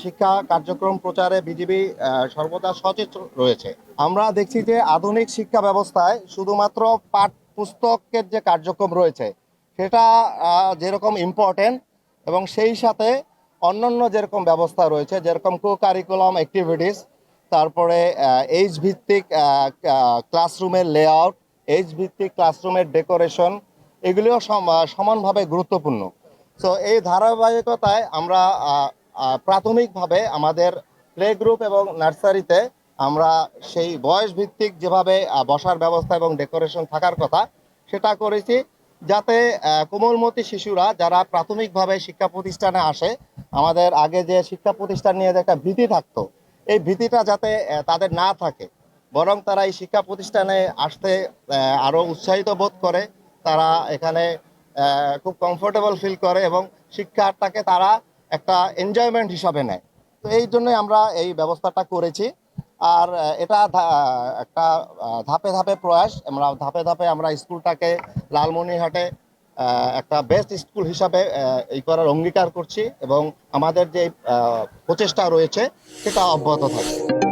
শিক্ষা কার্যক্রম প্রচারে বিজিবি সর্বদা সচেতন রয়েছে। আমরা দেখছি যে আধুনিক শিক্ষা ব্যবস্থায় শুধুমাত্র পাঠ পুস্তকের যে কার্যক্রম রয়েছে সেটা যেরকম ইম্পর্টেন্ট, এবং সেই সাথে অন্যান্য যেরকম ব্যবস্থা রয়েছে, যেরকম কো কারিকুলাম অ্যাক্টিভিটিস, তারপরে এইচ ভিত্তিক ক্লাসরুমের লেআউট, এইচ ভিত্তিক ক্লাসরুমের ডেকোরেশন, এগুলিও সমানভাবে গুরুত্বপূর্ণ। সো এই ধারাবাহিকতায় আমরা প্রাথমিকভাবে আমাদের প্লে গ্রুপ এবং নার্সারিতে আমরা সেই বয়স ভিত্তিক যেভাবে বসার ব্যবস্থা এবং ডেকোরেশন থাকার কথা সেটা করেছি, যাতে কোমলমতি শিশুরা যারা প্রাথমিকভাবে শিক্ষা প্রতিষ্ঠানে আসে, আমাদের আগে যে শিক্ষা প্রতিষ্ঠান নিয়ে যে একটা ভীতি থাকতো, এই ভীতিটা যাতে তাদের না থাকে, বরং তারা এই শিক্ষা প্রতিষ্ঠানে আসতে আরও উৎসাহিত বোধ করে, তারা এখানে খুব কমফোর্টেবল ফিল করে এবং শিক্ষাটাকে তারা একটা এনজয়মেন্ট হিসাবে নেয়। তো এই জন্যই আমরা এই ব্যবস্থাটা করেছি। আর এটা একটা ধাপে ধাপে প্রয়াস, আমরা ধাপে ধাপে আমরা স্কুলটাকে লালমনিরহাটে একটা বেস্ট স্কুল হিসাবে এই করার অঙ্গীকার করছি, এবং আমাদের যে প্রচেষ্টা রয়েছে সেটা অব্যাহত থাকবে।